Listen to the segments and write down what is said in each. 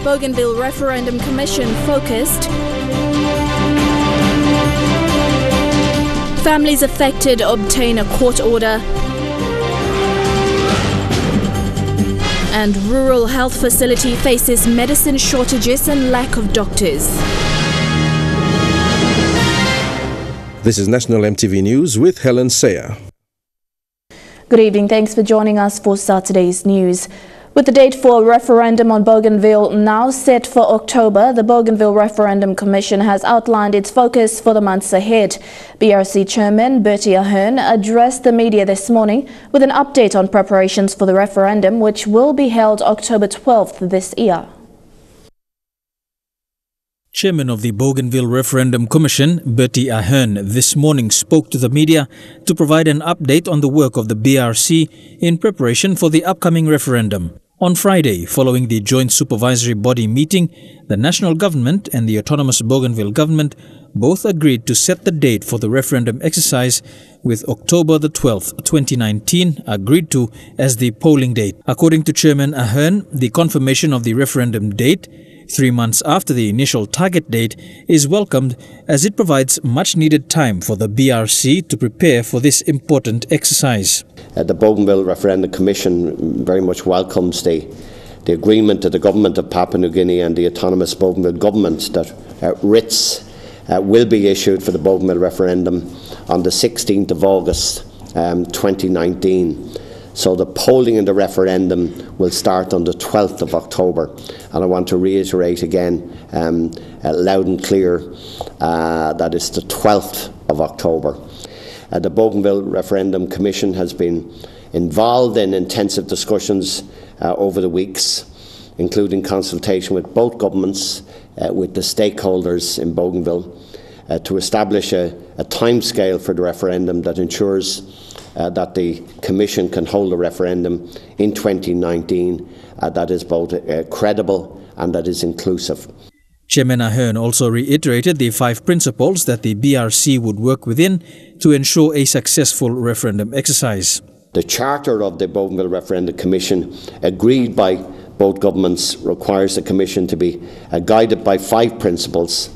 Bougainville Referendum Commission focused. Families affected obtain a court order. And rural health facility faces medicine shortages and lack of doctors. This is National EMTV News with Helen Sayer. Good evening. Thanks for joining us for Saturday's news. With the date for a referendum on Bougainville now set for October, the Bougainville Referendum Commission has outlined its focus for the months ahead. BRC Chairman Bertie Ahern addressed the media this morning with an update on preparations for the referendum, which will be held October 12th this year. Chairman of the Bougainville Referendum Commission, Bertie Ahern, this morning spoke to the media to provide an update on the work of the BRC in preparation for the upcoming referendum. On Friday, following the joint supervisory body meeting, the national government and the autonomous Bougainville government both agreed to set the date for the referendum exercise, with October the 12th, 2019 agreed to as the polling date. According to Chairman Ahern, the confirmation of the referendum date 3 months after the initial target date is welcomed, as it provides much needed time for the BRC to prepare for this important exercise. The Bougainville Referendum Commission very much welcomes the agreement of the Government of Papua New Guinea and the autonomous Bougainville government that writs will be issued for the Bougainville referendum on the 16th of August 2019. So the polling in the referendum will start on the 12th of October. And I want to reiterate again, loud and clear, that it's the 12th of October. The Bougainville Referendum Commission has been involved in intensive discussions over the weeks, including consultation with both governments, with the stakeholders in Bougainville, to establish a timescale for the referendum that ensures that the Commission can hold a referendum in 2019 that is both credible and that is inclusive. Chairman Ahern also reiterated the 5 principles that the BRC would work within to ensure a successful referendum exercise. The Charter of the Bougainville Referendum Commission, agreed by both governments, requires the Commission to be guided by 5 principles: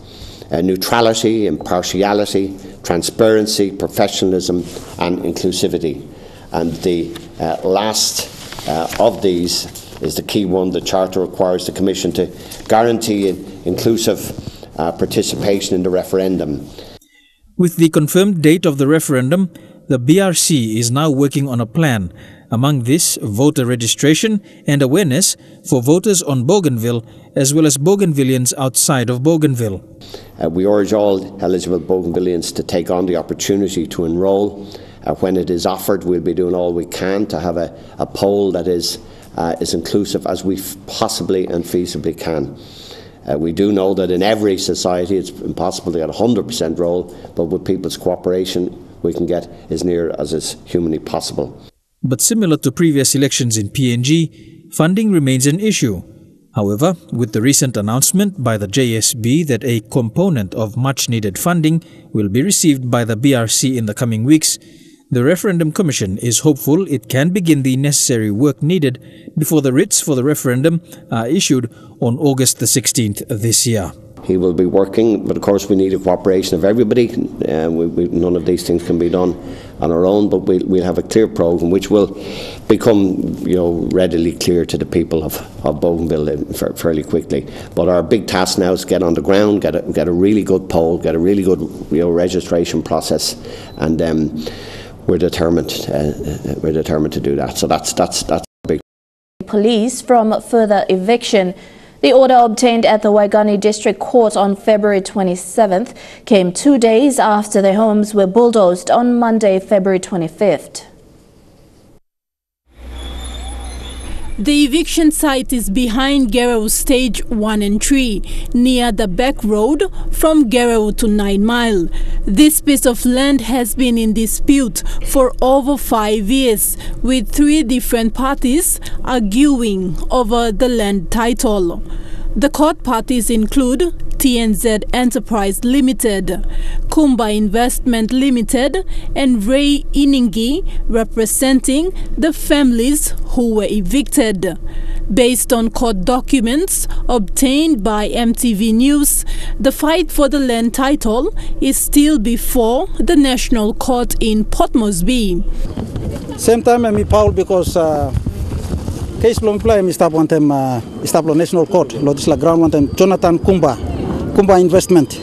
neutrality, impartiality, transparency, professionalism and inclusivity. And the last of these is the key one. The Charter requires the Commission to guarantee inclusive participation in the referendum. With the confirmed date of the referendum, the BRC is now working on a plan. Among this, voter registration and awareness for voters on Bougainville, as well as Bougainvillians outside of Bougainville. We urge all eligible Bougainvillians to take on the opportunity to enrol. When it is offered, we'll be doing all we can to have a poll that is inclusive as we possibly and feasibly can. We do know that in every society it's impossible to get 100% roll, but with people's cooperation we can get as near as is humanly possible. But similar to previous elections in PNG, funding remains an issue. However, with the recent announcement by the JSB that a component of much-needed funding will be received by the BRC in the coming weeks, the Referendum Commission is hopeful it can begin the necessary work needed before the writs for the referendum are issued on August the 16th this year. He will be working, but of course we need the cooperation of everybody. None of these things can be done on our own, but we'll have a clear programme which will become, readily clear to the people of Bougainville fairly quickly. But our big task now is to get on the ground, get a really good poll, get a really good registration process, and we're determined to do that. So that's big. Police from further eviction. The order obtained at the Waigani District Court on February 27th came 2 days after their homes were bulldozed on Monday, February 25th. The eviction site is behind Gereu Stage 1 and 3, near the back road from Gereu to 9 Mile. This piece of land has been in dispute for over 5 years, with 3 different parties arguing over the land title. The court parties include TNZ Enterprise Limited, Kumba Investment Limited and Ray Iningi, representing the families who were evicted. Based on court documents obtained by EMTV News, the fight for the land title is still before the National Court in Port Moresby. Same time I'm Paul because case long play mi stop one time stop National Court lo disla ground one time Jonathan Kumba investment.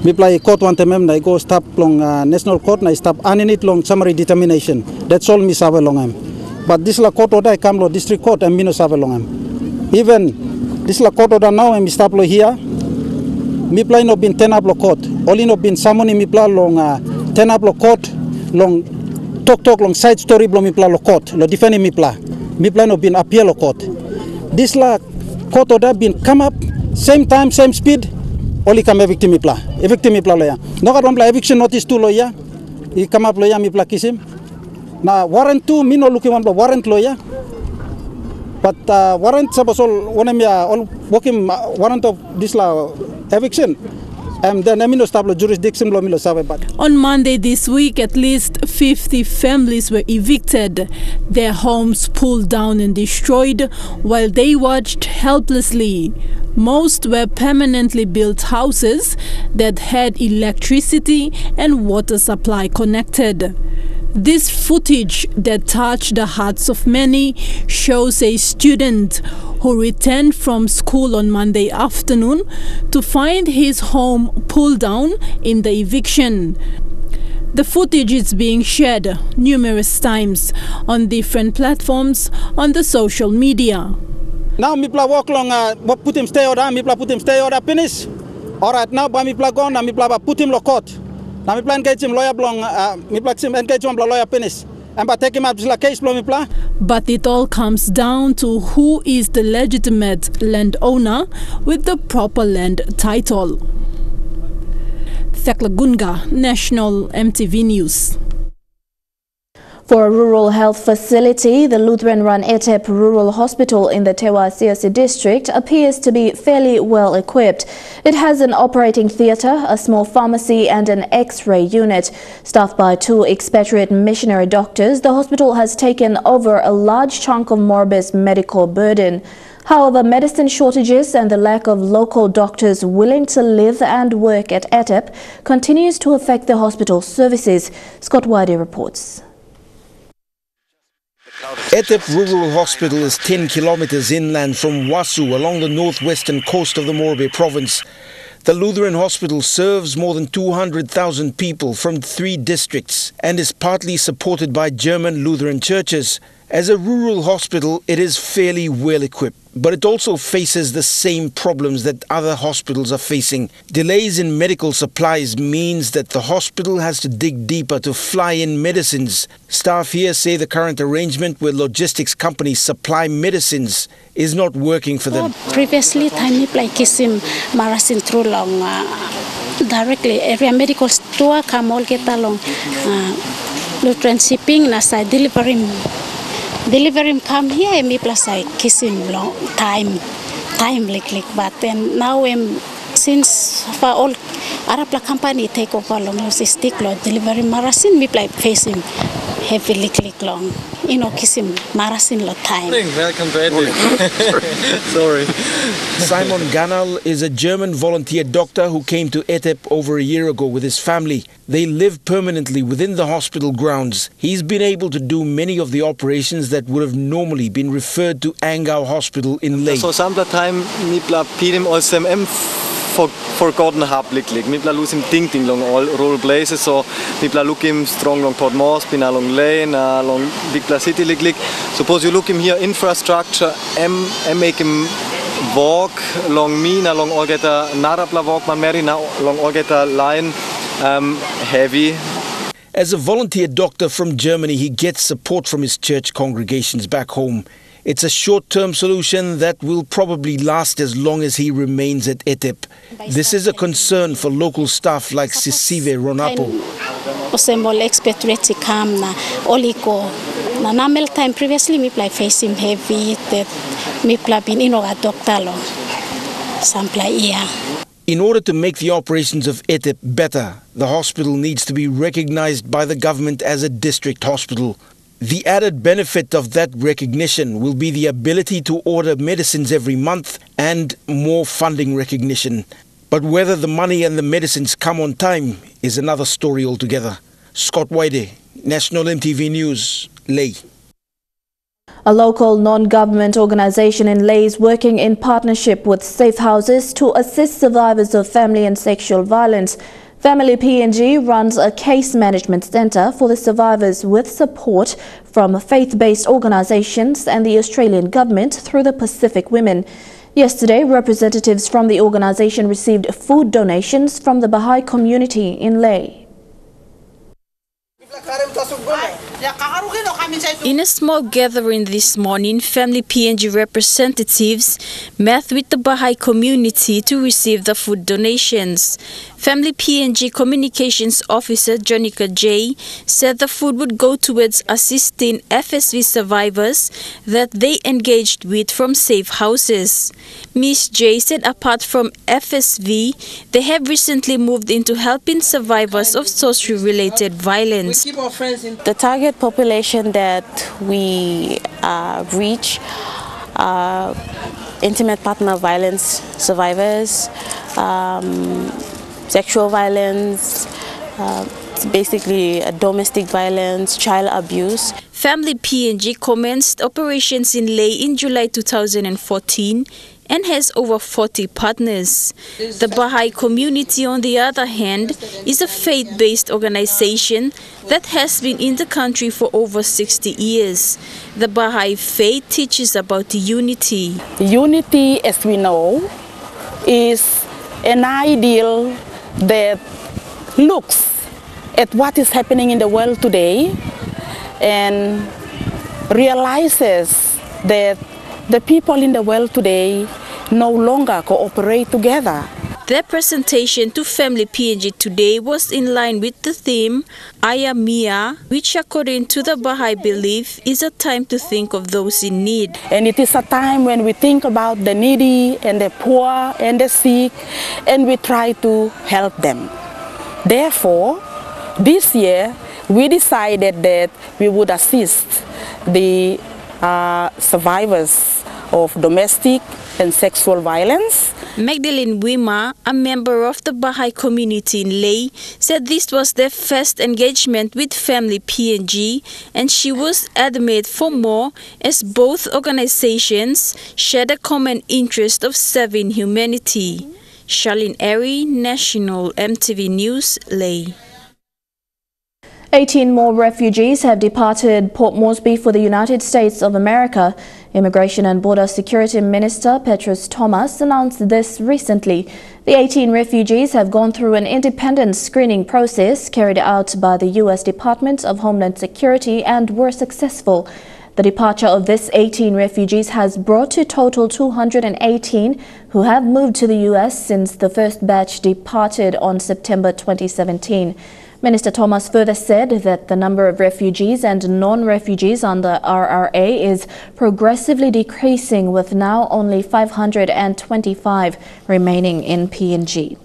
Mi play court one time I go stop long National Court na stop anit long summary determination. That's all mi sabe long am. But this la court order I come lo district court and mi no sabe long am. Even this la court order now mi stop lo here. Mi play no bin 10 up lo court. Only no bin summoning mi play long 10 up lo court long talk long side story blo mi play lo court lo defend mi play. Mi play no bin appeal lo court. This la court order bin come up same time same speed. Only come evict mi play. Evict mi play lo ya. No ka play eviction notice tu lo ya. I come up lo ya mi play kisim. Na warrant tu mi no looking one warrant lo ya. But warrant suppose all one me all working warrant of this la eviction. And then I stop jurisdiction lo mi lo sabe but. On Monday this week, at least 50 families were evicted, their homes pulled down and destroyed while they watched helplessly. Most were permanently built houses that had electricity and water supply connected. This footage that touched the hearts of many shows a student who returned from school on Monday afternoon to find his home pulled down in the eviction. The footage is being shared numerous times on different platforms on the social media. Now mi pla walk long put him stay order, mi pla put him stay order finish. All right, now ba mi pla gone, mi pla put him lo court. Now mi pla engage him lawyer blong, mi pla engage him lawyer finish. And ba take him up la case blow mi pla. But it all comes down to who is the legitimate landowner with the proper land title. Thekla Gunga, National EMTV News. For a rural health facility, the Lutheran-run ETEP Rural Hospital in the Tewa CSC district appears to be fairly well equipped. It has an operating theatre, a small pharmacy and an X-ray unit. Staffed by 2 expatriate missionary doctors, the hospital has taken over a large chunk of Moreby's medical burden. However, medicine shortages and the lack of local doctors willing to live and work at ETEP continues to affect the hospital's services. Scott Wiley reports. ETEP Rural Hospital is 10 kilometers inland from Wasu along the northwestern coast of the Morbe province. The Lutheran Hospital serves more than 200,000 people from 3 districts and is partly supported by German Lutheran churches. As a rural hospital, it is fairly well equipped, but it also faces the same problems that other hospitals are facing. Delays in medical supplies means that the hospital has to dig deeper to fly in medicines. Staff here say the current arrangement where logistics companies supply medicines is not working for them. Previously, time like kisim marasin through long directly area medical store come all get along Lutheran shipping nasa delivery come here me plus I kiss him long time like but then now since for all Arab company take over long logistic delivery marasin me play face him heavily click long kiss him marasin lot time. Sorry. Simon Ganal is a German volunteer doctor who came to ETEP over a year ago with his family. They live permanently within the hospital grounds. He's been able to do many of the operations that would have normally been referred to Angau Hospital in Ley. So sometimes me pla pidim OSMM forgotten hablik. Me pla lose him ting long all role places. So me pla look him strong long Port Moresby, long Lane, long big pla city lik. Suppose you look him here infrastructure, make him walk long me, long all get a narapla walk man Mary now long all get a line heavy. As a volunteer doctor from Germany, he gets support from his church congregations back home. It's a short-term solution that will probably last as long as he remains at ETEP. This is a concern for local staff like Sisive Ronapo. Osembol expatriate come na oliko na namel time previously me play face him heavy that me play been inoga doctor lo sample here. In order to make the operations of ETEP better, the hospital needs to be recognized by the government as a district hospital. The added benefit of that recognition will be the ability to order medicines every month and more funding recognition. But whether the money and the medicines come on time is another story altogether. Scott Waide, National EMTV News, Lae. A local non-government organization in Lae is working in partnership with Safe Houses to assist survivors of family and sexual violence. Family PNG runs a case management center for the survivors with support from faith-based organizations and the Australian government through the Pacific Women. Yesterday, representatives from the organization received food donations from the Baha'i community in Lae. In a small gathering this morning, Family PNG representatives met with the Baha'i community to receive the food donations. Family PNG Communications Officer Jonica J said the food would go towards assisting FSV survivors that they engaged with from Safe Houses. Ms. J said apart from FSV, they have recently moved into helping survivors of social-related violence. The target population that we reach are intimate partner violence survivors, sexual violence, basically domestic violence, child abuse. Family PNG commenced operations in Lae in July 2014 and has over 40 partners. The Baha'i community, on the other hand, is a faith-based organization that has been in the country for over 60 years. The Baha'i faith teaches about unity. Unity, as we know, is an ideal that looks at what is happening in the world today and realizes that the people in the world today no longer cooperate together. Their presentation to Family PNG today was in line with the theme Aya Mia, which according to the Baha'i belief is a time to think of those in need. And it is a time when we think about the needy and the poor and the sick, and we try to help them. Therefore, this year we decided that we would assist the survivors of domestic and sexual violence. Magdalene Wima, a member of the Baha'i community in Lae, said this was their first engagement with Family PNG, and she was adamant for more as both organizations shared a common interest of serving humanity. Charlene Airy, National EMTV News, Lae. 18 more refugees have departed Port Moresby for the United States of America. Immigration and Border Security Minister Petrus Thomas announced this recently. The 18 refugees have gone through an independent screening process carried out by the U.S. Department of Homeland Security and were successful. The departure of these 18 refugees has brought to total 218 who have moved to the U.S. since the first batch departed on September 2017. Minister Thomas further said that the number of refugees and non-refugees under RRA is progressively decreasing, with now only 525 remaining in PNG.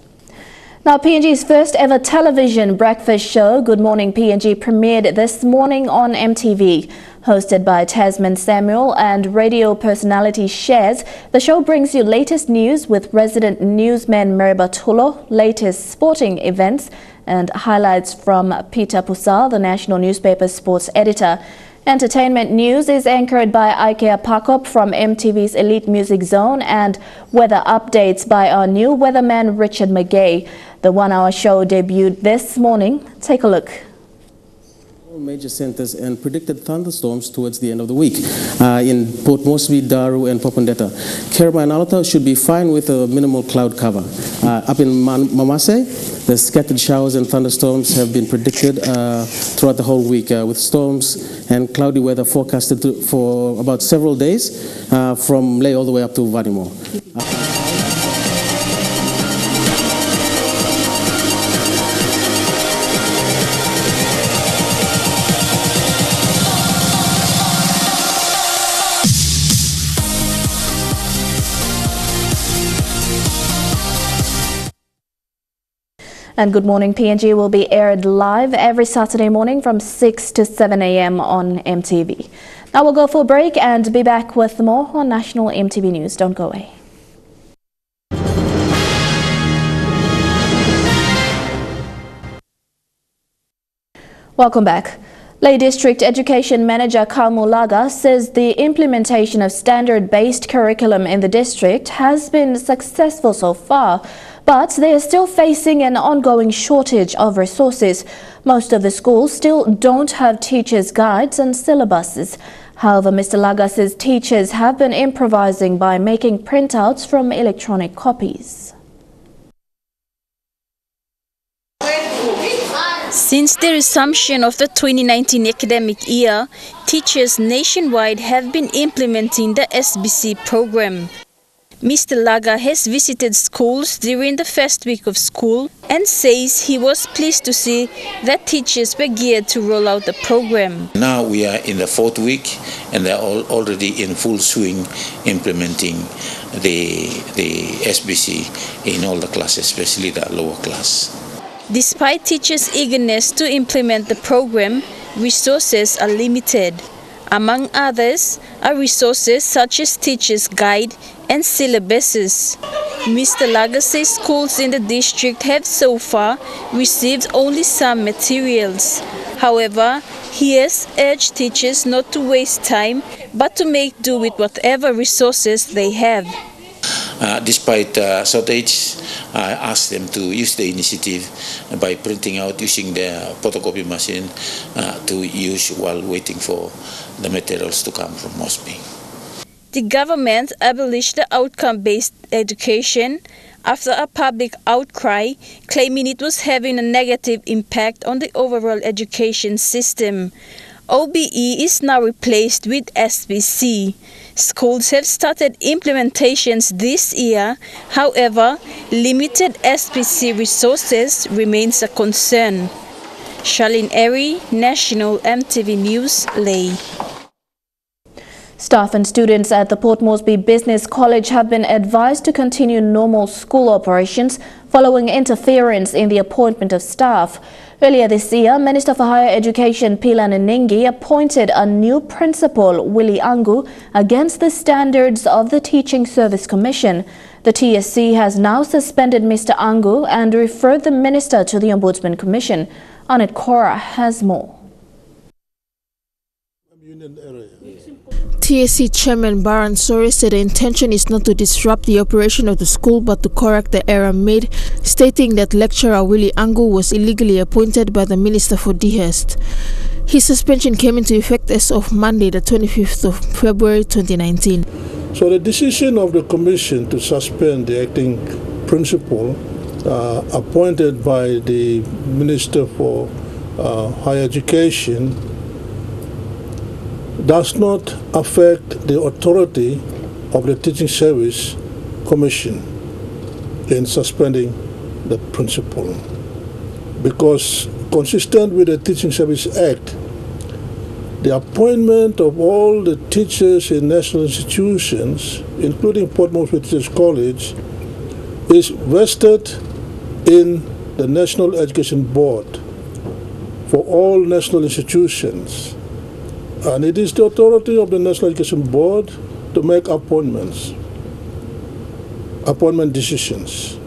Now, PNG's first ever television breakfast show, Good Morning PNG, premiered this morning on MTV. Hosted by Tasman Samuel and radio personality Shares, the show brings you latest news with resident newsman Meriba Tulo, latest sporting events, and highlights from Peter Pusal, the national newspaper sports editor. Entertainment news is anchored by Ikea Pakop from MTV's Elite Music Zone, and weather updates by our new weatherman Richard McGay. The one-hour show debuted this morning. Take a look. Major centers and predicted thunderstorms towards the end of the week in Port Moresby, Daru and Popondetta. Kerma and Alata should be fine with a minimal cloud cover. Up in Mamase, the scattered showers and thunderstorms have been predicted throughout the whole week, with storms and cloudy weather forecasted for about several days from Lae all the way up to Vanimo. And Good Morning PNG will be aired live every Saturday morning from 6 to 7 a.m. on EMTV. Now we'll go for a break and be back with more on National EMTV News. Don't go away. Welcome back. Leh District Education Manager Kalmu Laga says the implementation of standard-based curriculum in the district has been successful so far, but they are still facing an ongoing shortage of resources. Most of the schools still don't have teachers' guides and syllabuses. However, Mr. Laga says teachers have been improvising by making printouts from electronic copies. Since the resumption of the 2019 academic year, teachers nationwide have been implementing the SBC program. Mr. Laga has visited schools during the first week of school and says he was pleased to see that teachers were geared to roll out the program. Now we are in the fourth week and they are already in full swing implementing the SBC in all the classes, especially the lower class. Despite teachers' eagerness to implement the program, resources are limited. Among others are resources such as teachers' guide and syllabuses. Mr. Laga says schools in the district have so far received only some materials. However, he has urged teachers not to waste time but to make do with whatever resources they have. Despite shortage, I asked them to use the initiative by printing out using the photocopy machine to use while waiting for the materials to come from Mosby. The government abolished the outcome-based education after a public outcry claiming it was having a negative impact on the overall education system. OBE is now replaced with SBC. Schools have started implementations this year. However, limited SBC resources remains a concern. Charlene Eri, National EMTV News, Leh. Staff and students at the Port Moresby Business College have been advised to continue normal school operations following interference in the appointment of staff. Earlier this year, Minister for Higher Education Pilan Ningi appointed a new principal, Willie Angu, against the standards of the Teaching Service Commission. The TSC has now suspended Mr. Angu and referred the minister to the Ombudsman Commission. Anet Kora has more. TSC Chairman Baran Sori said the intention is not to disrupt the operation of the school but to correct the error made, stating that lecturer Willie Angu was illegally appointed by the Minister for Dehest. His suspension came into effect as of Monday, the 25th of February 2019. So the decision of the Commission to suspend the acting principal appointed by the Minister for Higher Education does not affect the authority of the Teaching Service Commission in suspending the principal, because consistent with the Teaching Service Act, the appointment of all the teachers in national institutions, including Port Moresby Teachers College, is vested in the National Education Board for all national institutions. And it is the authority of the National Education Board to make appointment decisions.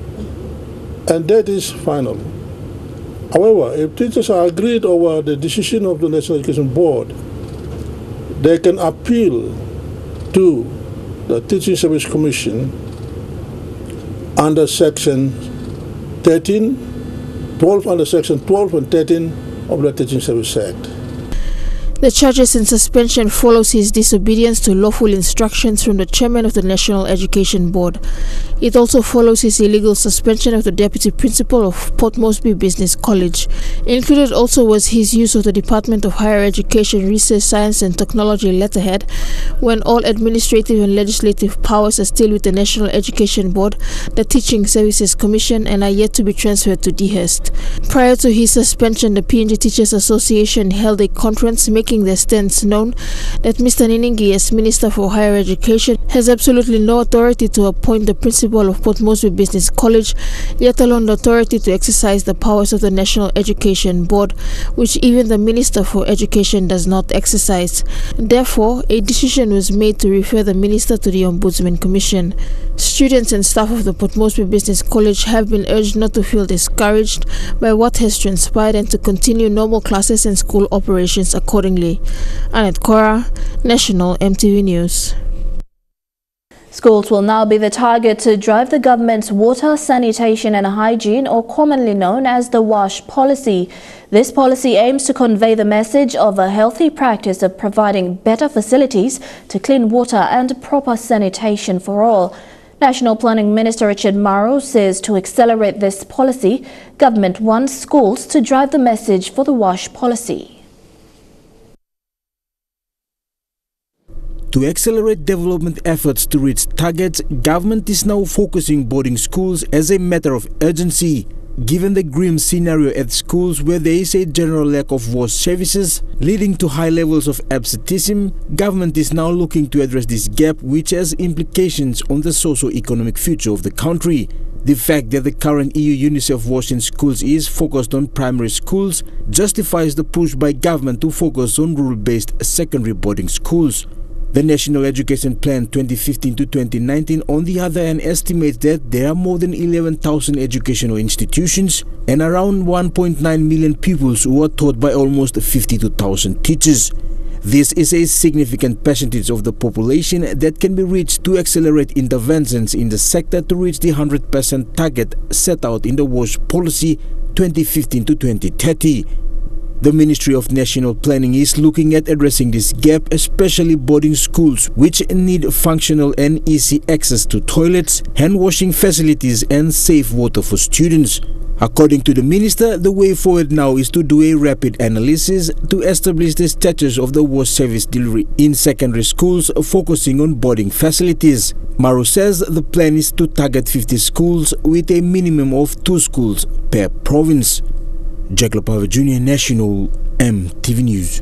And that is final. However, if teachers are agreed over the decision of the National Education Board, they can appeal to the Teaching Service Commission under Section 12 under Section 12 and 13 of the Teaching Service Act. The charges and suspension follows his disobedience to lawful instructions from the chairman of the National Education Board. It also follows his illegal suspension of the deputy principal of Port Moresby Business College. Included also was his use of the Department of Higher Education, Research, Science and Technology letterhead When all administrative and legislative powers are still with the National Education Board, the Teaching Services Commission, and are yet to be transferred to DHEST. Prior to his suspension, the PNG Teachers Association held a conference making their stance known that Mr. Niningi, as Minister for Higher Education, has absolutely no authority to appoint the principal of Port Moresby Business College, yet alone the authority to exercise the powers of the National Education Board, which even the Minister for Education does not exercise. Therefore, a decision was made to refer the Minister to the Ombudsman Commission. Students and staff of the Port Moresby Business College have been urged not to feel discouraged by what has transpired and to continue normal classes and school operations accordingly. Annette Cora, National EMTV News. Schools will now be the target to drive the government's water, sanitation and hygiene, or commonly known as the WASH policy. This policy aims to convey the message of a healthy practice of providing better facilities to clean water and proper sanitation for all. National Planning Minister Richard Maro says to accelerate this policy, government wants schools to drive the message for the WASH policy. To accelerate development efforts to reach targets, government is now focusing boarding schools as a matter of urgency. Given the grim scenario at schools where there is a general lack of WASH services, leading to high levels of absenteeism, government is now looking to address this gap, which has implications on the socio-economic future of the country. The fact that the current EU UNICEF WASH in schools is focused on primary schools justifies the push by government to focus on rural-based secondary boarding schools. The National Education Plan 2015 to 2019, on the other hand, estimates that there are more than 11,000 educational institutions and around 1.9 million pupils who are taught by almost 52,000 teachers. This is a significant percentage of the population that can be reached to accelerate interventions in the sector to reach the 100% target set out in the WASH policy 2015 to 2030. The Ministry of National Planning is looking at addressing this gap, especially boarding schools, which need functional and easy access to toilets, hand washing facilities and safe water for students. According to the Minister, the way forward now is to do a rapid analysis to establish the status of the WASH service delivery in secondary schools, focusing on boarding facilities. Maro says the plan is to target 50 schools with a minimum of 2 schools per province. Jack Lopava Jr., National EMTV News.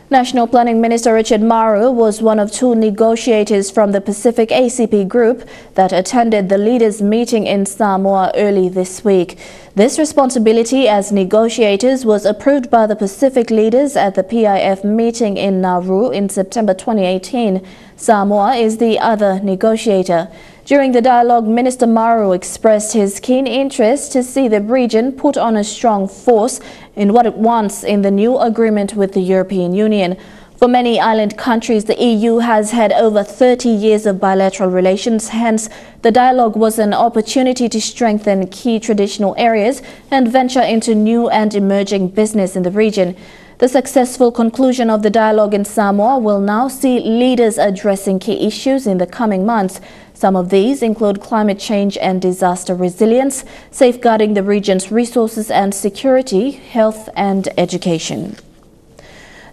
National Planning Minister Richard Maro was one of 2 negotiators from the Pacific ACP group that attended the leaders' meeting in Samoa early this week. This responsibility as negotiators was approved by the Pacific leaders at the PIF meeting in Nauru in September 2018. Samoa is the other negotiator. During the dialogue, Minister Maro expressed his keen interest to see the region put on a strong force in what it wants in the new agreement with the European Union. For many island countries, the EU has had over 30 years of bilateral relations. Hence, the dialogue was an opportunity to strengthen key traditional areas and venture into new and emerging business in the region. The successful conclusion of the dialogue in Samoa will now see leaders addressing key issues in the coming months. Some of these include climate change and disaster resilience, safeguarding the region's resources and security, health and education.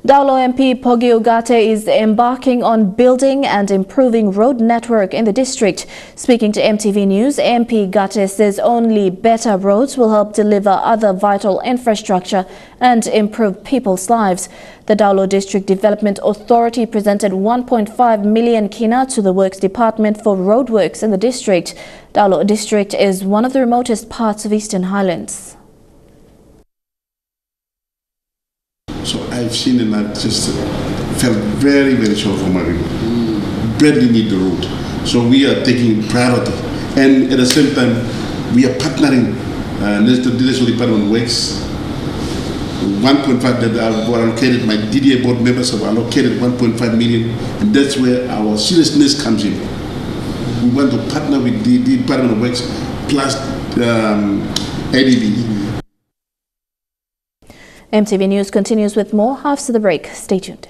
Daulo MP Pogi Ugate is embarking on building and improving road network in the district. Speaking to MTV News, MP Ugate says only better roads will help deliver other vital infrastructure and improve people's lives. The Daulo District Development Authority presented 1.5 million kina to the Works Department for roadworks in the district. Daulo District is one of the remotest parts of Eastern Highlands. So I've seen and I just felt very, very sorry for my people. Badly need the road. So we are taking priority. And at the same time, we are partnering. The National Department of Works, 1.5 that I've allocated, my DDA board members have allocated 1.5 million. And that's where our seriousness comes in. We want to partner with the Department of Works plus ADB. MTV News continues with more after the break. Stay tuned.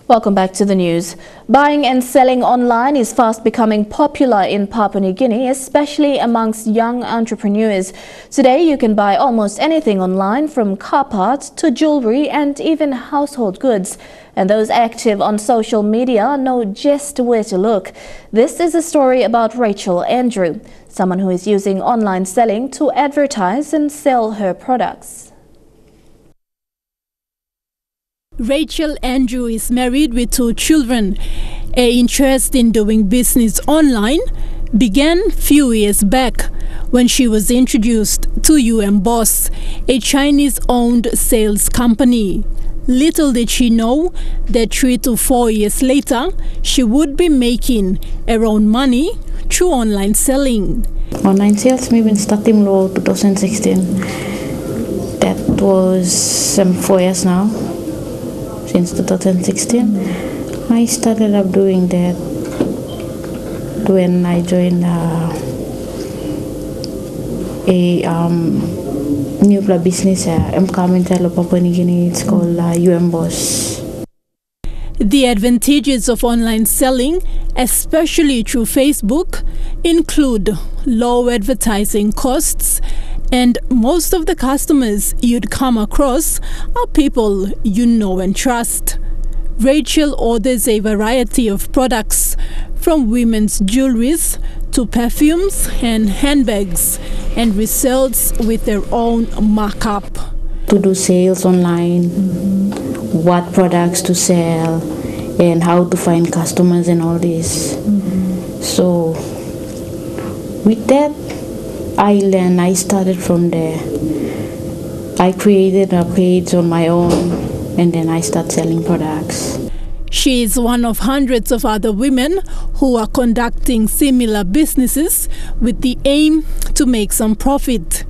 Welcome back to the news. Buying and selling online is fast becoming popular in Papua New Guinea, especially amongst young entrepreneurs. Today, you can buy almost anything online, from car parts to jewelry and even household goods. And those active on social media know just where to look. This is a story about Rachel Andrew, someone who is using online selling to advertise and sell her products. Rachel Andrew is married with 2 children. Her interest in doing business online began few years back when she was introduced to Boss, a Chinese-owned sales company. Little did she know that 3 to 4 years later, she would be making her own money through online selling. Online sales maybe starting low 2016. That was 4 years now. Since 2016, I started up doing that when I joined a new business. I'm coming to Papua New Guinea. It's called Boss. The advantages of online selling, especially through Facebook, include low advertising costs, and most of the customers you'd come across are people you know and trust. Rachel orders a variety of products, from women's jewelries to perfumes and handbags, and resells with their own markup. To do sales online, what products to sell, and how to find customers and all this. So with that, I started from there. I created a page on my own, and then I started selling products. She is one of hundreds of other women who are conducting similar businesses with the aim to make some profit.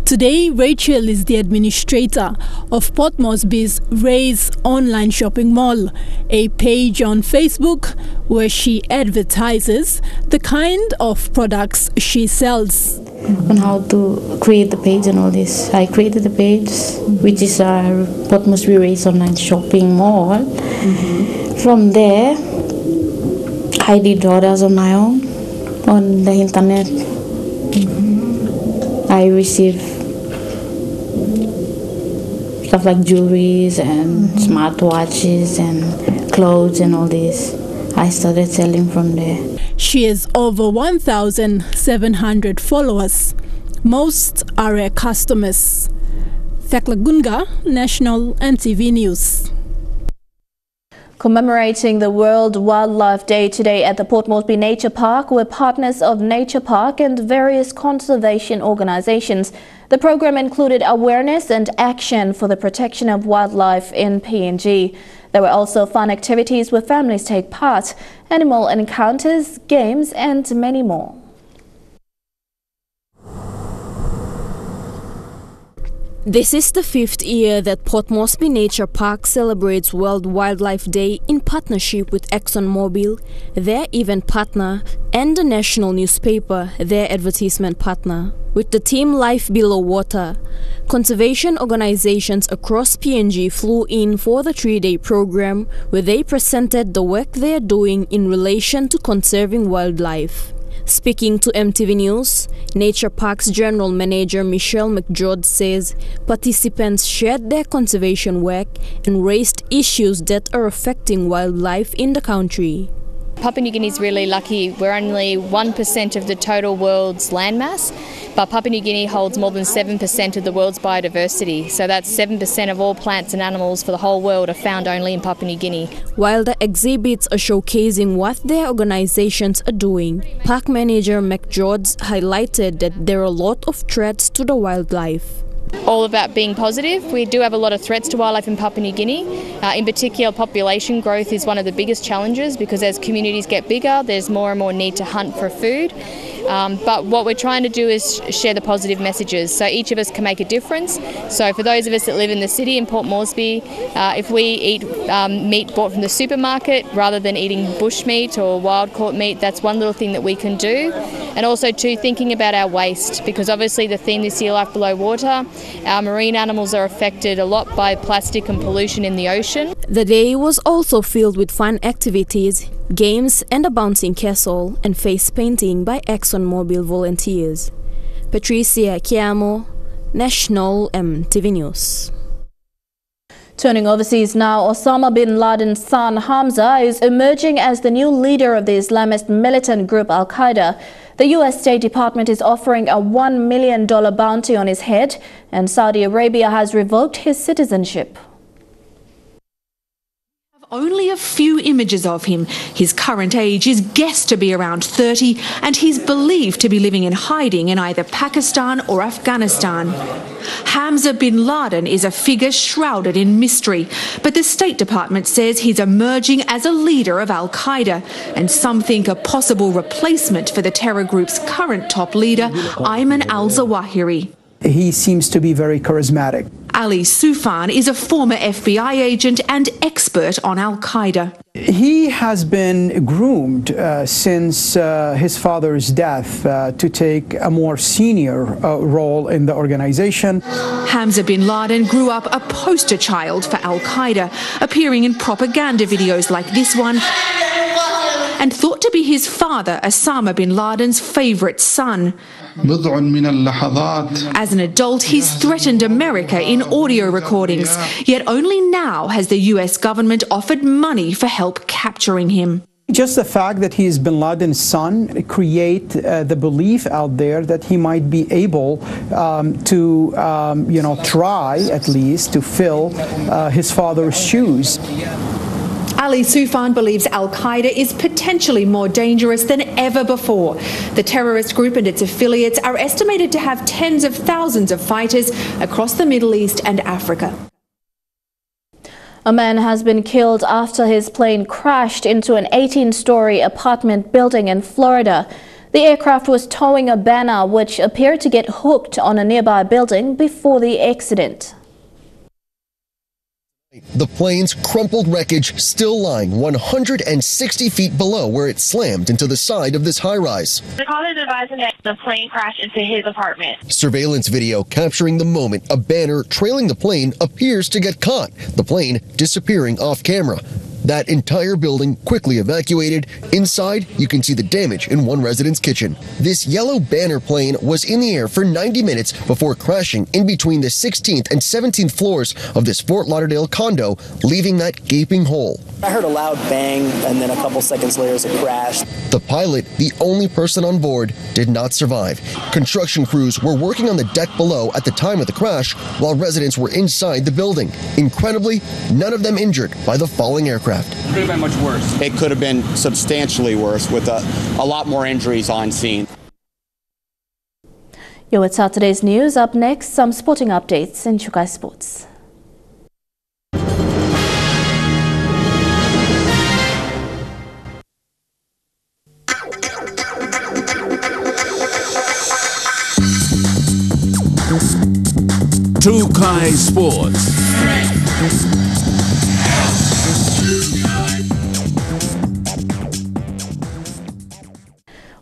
Today, Rachel is the administrator of Port Moresby's Raise Online Shopping Mall, a page on Facebook where she advertises the kind of products she sells. On how to create the page and all this. I created the page, which is Port Moresby Raise Online Shopping Mall. From there, I did orders on my own on the internet. I received stuff like jewelries and smartwatches and clothes and all this. I started selling from there. She has over 1,700 followers. Most are her customers. Thakla Gunga, National EMTV News. Commemorating the World Wildlife Day today at the Port Moresby Nature Park were partners of Nature Park and various conservation organizations. The program included awareness and action for the protection of wildlife in PNG. There were also fun activities where families take part, animal encounters, games, and many more. This is the 5th year that Port Moresby Nature Park celebrates World Wildlife Day in partnership with ExxonMobil, their event partner, and the national newspaper, their advertisement partner. With the theme Life Below Water, conservation organizations across PNG flew in for the 3-day program where they presented the work they are doing in relation to conserving wildlife. Speaking to EMTV News, Nature Park's General Manager Michelle McGeorge says participants shared their conservation work and raised issues that are affecting wildlife in the country. Papua New Guinea is really lucky. We're only 1% of the total world's landmass, but Papua New Guinea holds more than 7% of the world's biodiversity. So that's 7% of all plants and animals for the whole world are found only in Papua New Guinea. While the exhibits are showcasing what their organizations are doing, Park Manager McGeorge highlighted that there are a lot of threats to the wildlife. All about being positive. We do have a lot of threats to wildlife in Papua New Guinea. In particular, population growth is one of the biggest challenges because as communities get bigger, there's more and more need to hunt for food. But what we're trying to do is share the positive messages so each of us can make a difference. So for those of us that live in the city in Port Moresby, if we eat meat bought from the supermarket rather than eating bush meat or wild caught meat, that's one little thing that we can do. And also too, thinking about our waste, because obviously the theme this year, Life Below Water, our marine animals are affected a lot by plastic and pollution in the ocean. The day was also filled with fun activities, games and a bouncing castle and face painting by ExxonMobil volunteers. Patricia Chiamo, National EMTV News. Turning overseas now, Osama bin Laden's son Hamza is emerging as the new leader of the Islamist militant group Al-Qaeda. The U.S. State Department is offering a $1 million bounty on his head, and Saudi Arabia has revoked his citizenship. Only a few images of him. His current age is guessed to be around 30, and he's believed to be living in hiding in either Pakistan or Afghanistan. Hamza bin Laden is a figure shrouded in mystery, but the State Department says he's emerging as a leader of Al-Qaeda, and some think a possible replacement for the terror group's current top leader, Ayman al-Zawahiri. He seems to be very charismatic. Ali Soufan is a former FBI agent and expert on Al-Qaeda. He has been groomed since his father's death to take a more senior role in the organization. Hamza bin Laden grew up a poster child for Al-Qaeda, appearing in propaganda videos like this one, and thought to be his father, Osama bin Laden's favourite son. As an adult, he's threatened America in audio recordings, yet only now has the US government offered money for help capturing him. Just the fact that he is bin Laden's son create the belief out there that he might be able to, try at least to fill his father's shoes. Ali Soufan believes Al-Qaeda is potentially more dangerous than ever before. The terrorist group and its affiliates are estimated to have tens of thousands of fighters across the Middle East and Africa. A man has been killed after his plane crashed into an 18-story apartment building in Florida. The aircraft was towing a banner which appeared to get hooked on a nearby building before the accident. The plane's crumpled wreckage still lying 160 feet below where it slammed into the side of this high-rise. The caller is advising that the plane crashed into his apartment. Surveillance video capturing the moment a banner trailing the plane appears to get caught, the plane disappearing off camera. That entire building quickly evacuated. Inside, you can see the damage in one resident's kitchen. This yellow banner plane was in the air for 90 minutes before crashing in between the 16th and 17th floors of this Fort Lauderdale condo, leaving that gaping hole. I heard a loud bang, and then a couple seconds later it crashed. The pilot, the only person on board, did not survive. Construction crews were working on the deck below at the time of the crash, while residents were inside the building. Incredibly, none of them injured by the falling aircraft. Could have been much worse. It could have been substantially worse with a lot more injuries on scene. You're with Saturday's news. Up next, some sporting updates in Chukai Sports. Chukai Sports.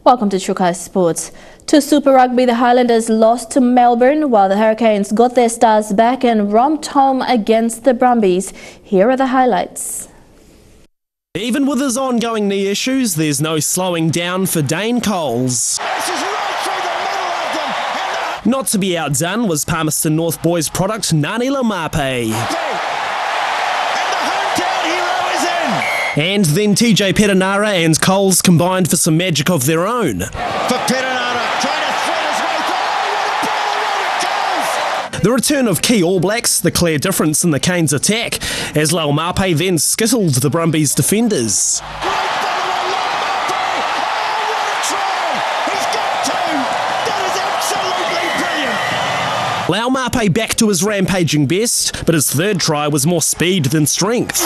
Welcome to Chukai Sports. To Super Rugby, the Highlanders lost to Melbourne while the Hurricanes got their stars back and romped home against the Brumbies. Here are the highlights. Even with his ongoing knee issues, there's no slowing down for Dane Coles. Not to be outdone was Palmerston North boys product Nani Laumape. And then TJ Perenara and Coles combined for some magic of their own. For Perenara, trying to thread his way through. The return of key All Blacks, the clear difference in the Canes' attack, as Laumape then skittled the Brumbies' defenders. Laumape back to his rampaging best, but his third try was more speed than strength.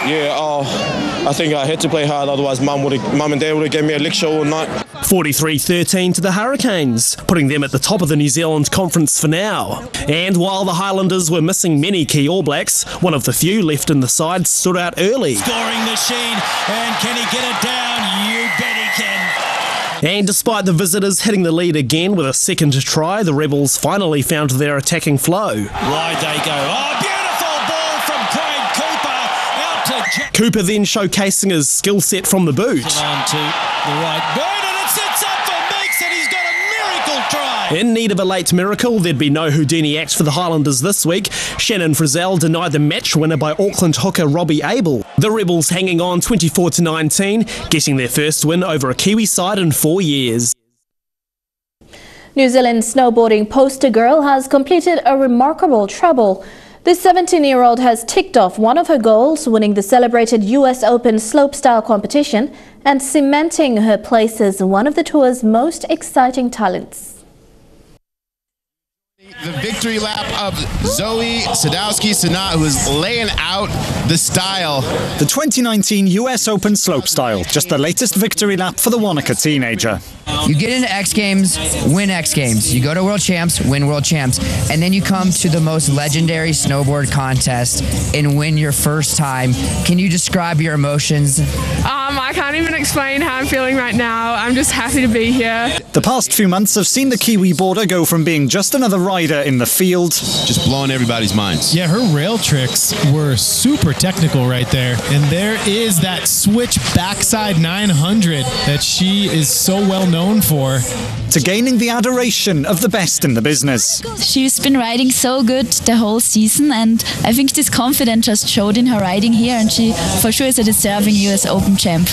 Yeah, I think I had to play hard, otherwise Mum and Dad would have given me a lecture all night. 43-13 to the Hurricanes, putting them at the top of the New Zealand Conference for now. And while the Highlanders were missing many key All Blacks, one of the few left in the side stood out early. Scoring machine, and can he get it down? You bet he can. And despite the visitors hitting the lead again with a second try, the Rebels finally found their attacking flow. Wide they go. Oh, beautiful ball from Craig Cooper. Out to Cooper then showcasing his skill set from the boot. On to the right boot, and it sets up for Meeks, and he's got a miracle try. In need of a late miracle, there'd be no Houdini act for the Highlanders this week. Shannon Frizzell denied the match winner by Auckland hooker Robbie Abel. The Rebels hanging on 24-19, getting their first win over a Kiwi side in 4 years. New Zealand snowboarding poster girl has completed a remarkable treble. This 17-year-old has ticked off one of her goals, winning the celebrated US Open slopestyle competition and cementing her place as one of the tour's most exciting talents. The victory lap of Zoe Sadowski-Sanat, who is laying out the style. The 2019 US Open slopestyle, just the latest victory lap for the Wanaka teenager. You get into X Games, win X Games. You go to World Champs, win World Champs. And then you come to the most legendary snowboard contest and win your first time. Can you describe your emotions? I can't even explain how I'm feeling right now. I'm just happy to be here. The past few months have seen the Kiwi boarder go from being just another rider in the field, just blowing everybody's minds. Yeah, her rail tricks were super technical right there. And there is that switch backside 900 that she is so well known for. To gaining the adoration of the best in the business. She's been riding so good the whole season, and I think this confidence just showed in her riding here, and she for sure is a deserving US Open champ.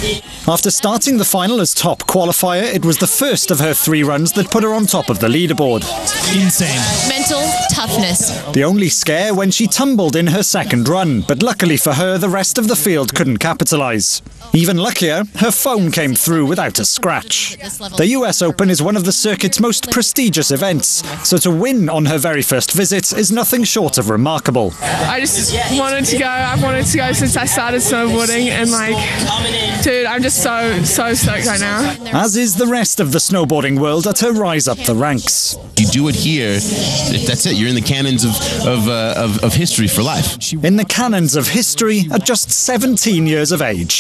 After starting the final as top qualifier, it was the first of her 3 runs that put her on top of the leaderboard. Insane. Mental toughness. The only scare when she tumbled in her second run, but luckily for her, the rest of the field couldn't capitalise. Even luckier, her phone came through without a scratch. The US Open is one of the circuit's most prestigious events, so to win on her very first visit is nothing short of remarkable. I just wanted to go. I've wanted to go since I started snowboarding, and dude, I'm just so stoked right now. As is the rest of the snowboarding world at her rise up the ranks. You do it here, that's it. You're in the canons of history for life. In the canons of history at just 17 years of age.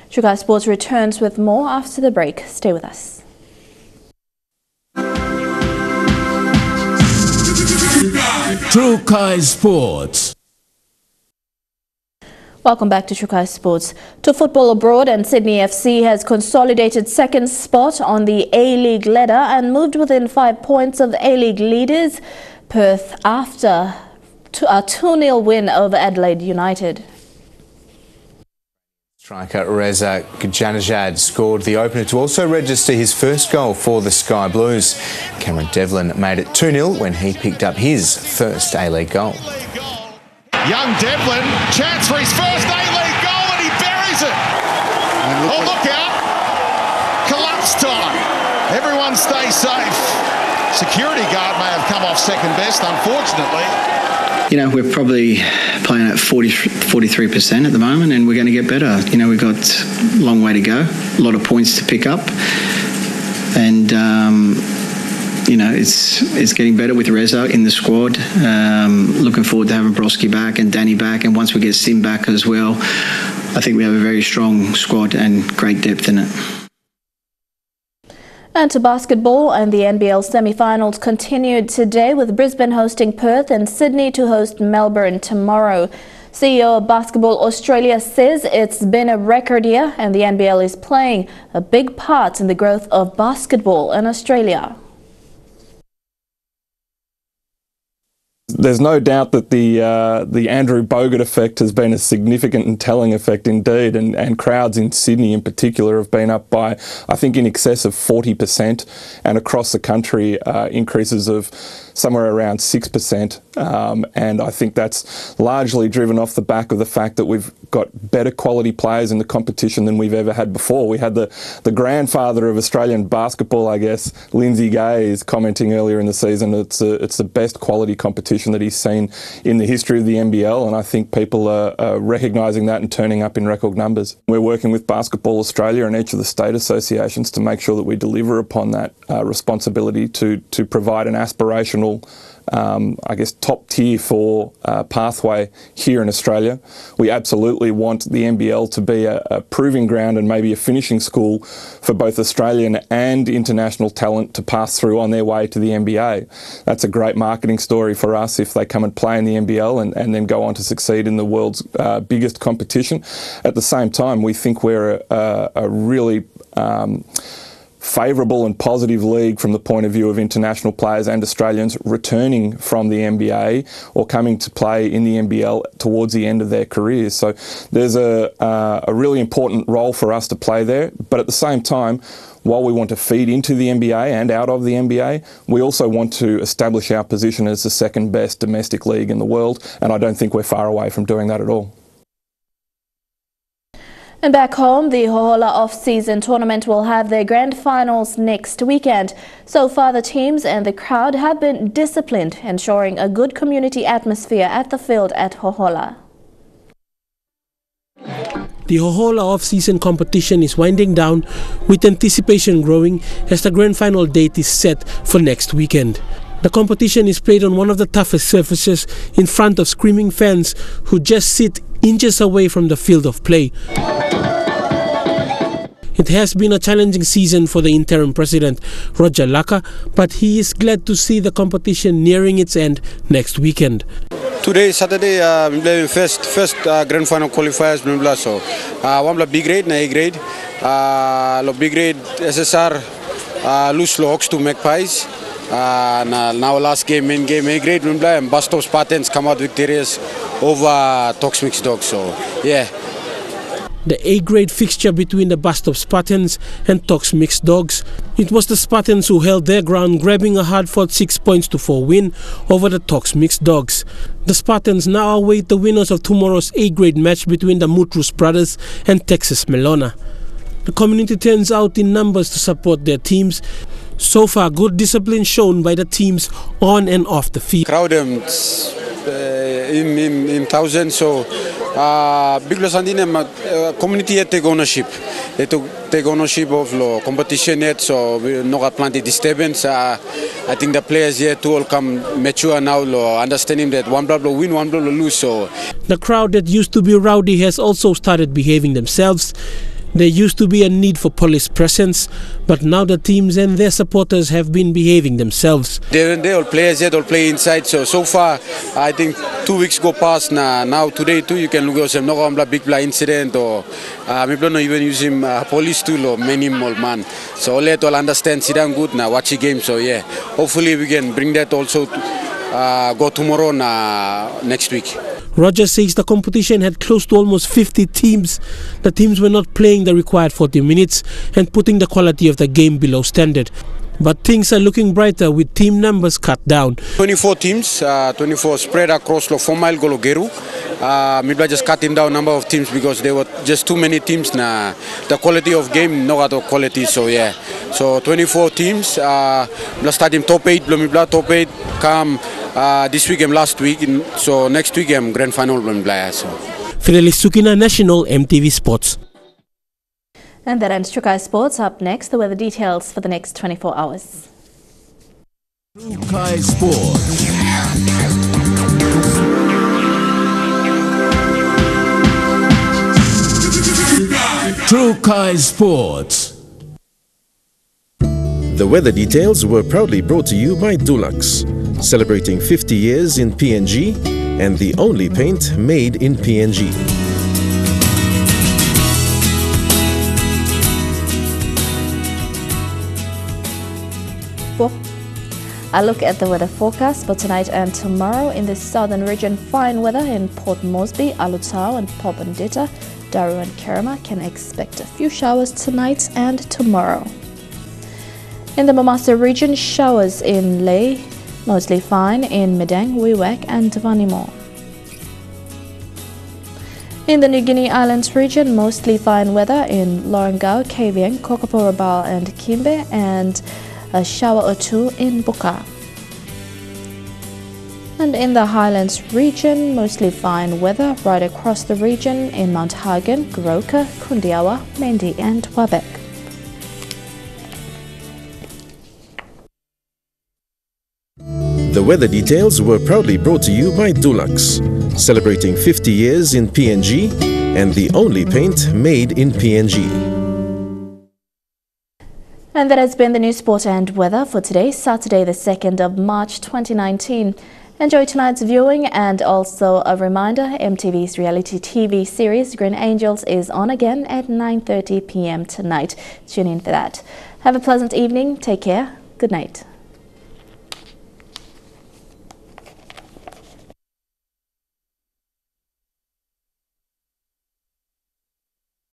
Trukai Sports returns with more after the break. Stay with us. Trukai Sports. Welcome back to Trukai Sports. To football abroad, and Sydney FC has consolidated second spot on the A-League ladder and moved within 5 points of the A-League leaders, Perth, after a 2-0 win over Adelaide United. Striker Reza Janajad scored the opener to also register his first goal for the Sky Blues. Cameron Devlin made it 2-0 when he picked up his first A-League goal. Young Devlin, chance for his first A-League goal, and he buries it. Oh, look out. Collapse time. Everyone stay safe. Security guard may have come off second best, unfortunately. You know, we're probably playing at 43% at the moment, and we're going to get better. You know, we've got a long way to go, a lot of points to pick up, and you know, it's getting better with Reza in the squad. Looking forward to having Broski back and Danny back, and once we get Sim back as well, I think we have a very strong squad and great depth in it. And to basketball, and the NBL semi-finals continued today with Brisbane hosting Perth and Sydney to host Melbourne tomorrow. CEO of Basketball Australia says it's been a record year and the NBL is playing a big part in the growth of basketball in Australia. There's no doubt that the Andrew Bogut effect has been a significant and telling effect indeed, and crowds in Sydney in particular have been up by, I think, in excess of 40%, and across the country increases of somewhere around 6%, and I think that's largely driven off the back of the fact that we've got better quality players in the competition than we've ever had before. We had the grandfather of Australian basketball, I guess, Lindsay Gaze, commenting earlier in the season, it's the best quality competition competition that he's seen in the history of the NBL, and I think people are recognising that and turning up in record numbers. We're working with Basketball Australia and each of the state associations to make sure that we deliver upon that responsibility to provide an aspirational I guess top tier for pathway here in Australia. We absolutely want the NBL to be a proving ground and maybe a finishing school for both Australian and international talent to pass through on their way to the NBA. That's a great marketing story for us if they come and play in the NBL and then go on to succeed in the world's biggest competition. At the same time, we think we're a really favourable and positive league from the point of view of international players and Australians returning from the NBA or coming to play in the NBL towards the end of their careers. So there's a really important role for us to play there, but at the same time, while we want to feed into the NBA and out of the NBA, we also want to establish our position as the second best domestic league in the world, and I don't think we're far away from doing that at all. And back home, the Hohola off-season tournament will have their grand finals next weekend. So far, the teams and the crowd have been disciplined, ensuring a good community atmosphere at the field at Hohola. The Hohola off-season competition is winding down, with anticipation growing as the grand final date is set for next weekend. The competition is played on one of the toughest surfaces in front of screaming fans who just sit inches away from the field of play. It has been a challenging season for the interim president, Roger Laka, but he is glad to see the competition nearing its end next weekend. Today, Saturday, we play first grand final qualifiers. So, one B grade, A grade, B grade SSR, lose Hawks to Magpies. Now last game, main game A grade, and Bust of Spartans come out victorious over Tox Mixed Dogs. So, yeah. The A-grade fixture between the Bust of Spartans and Tox Mixed Dogs. It was the Spartans who held their ground, grabbing a hard-fought 6-4 win over the Tox Mixed Dogs. The Spartans now await the winners of tomorrow's A-grade match between the Mutrus brothers and Texas Melona. The community turns out in numbers to support their teams. So far, good discipline shown by the teams on and off the field. Crowd in thousands, so big loss and community take ownership. They take ownership of the competition yet, so we not got plenty disturbance. I think the players here to all come mature now, understanding that one blah win, one blah lose. So the crowd that used to be rowdy has also started behaving themselves. There used to be a need for police presence, but now the teams and their supporters have been behaving themselves. They all players yet all play inside, so far I think 2 weeks go past now today too you can look at some no big incident or maybe don't even use him police tool or many old man. So let all understand sit down good now watch the game. So yeah, hopefully we can bring that also go tomorrow next week. Roger says the competition had close to almost 50 teams. The teams were not playing the required 40 minutes and putting the quality of the game below standard. But things are looking brighter with team numbers cut down. 24 teams, 24 spread across the 4 mile Gologeru. Maybe just cutting down number of teams because there were just too many teams. The quality of game, no other quality. So yeah, so 24 teams. Starting top 8, top 8 come this week and last week. So next week I'm grand final. So. Fidelis Sukina, National EMTV Sports. And that ends Chukai Sports. Up next, the weather details for the next 24 hours. Chukai Sports. Chukai Sports. The weather details were proudly brought to you by Dulux, celebrating 50 years in PNG and the only paint made in PNG. A look at the weather forecast for tonight and tomorrow. In the southern region, fine weather in Port Moresby, Alutau and Popondetta. Daru and Kerema can expect a few showers tonight and tomorrow. In the Mamasa region, showers in Lae, mostly fine in Medang, Wewak and Vanimo. In the New Guinea Islands region, mostly fine weather in Lorengau, Kavieng, Kokopo-Rabaul and Kimbe, and a shower or two in Buka. And in the Highlands region, mostly fine weather right across the region in Mount Hagen, Goroka, Kundiawa, Mendi and Wabek. The weather details were proudly brought to you by Dulux, celebrating 50 years in PNG and the only paint made in PNG. And that has been the news, sport and weather for today, Saturday the 2nd of March 2019. Enjoy tonight's viewing, and also a reminder, EMTV's reality TV series Green Angels is on again at 9:30 p.m. tonight. Tune in for that. Have a pleasant evening. Take care. Good night.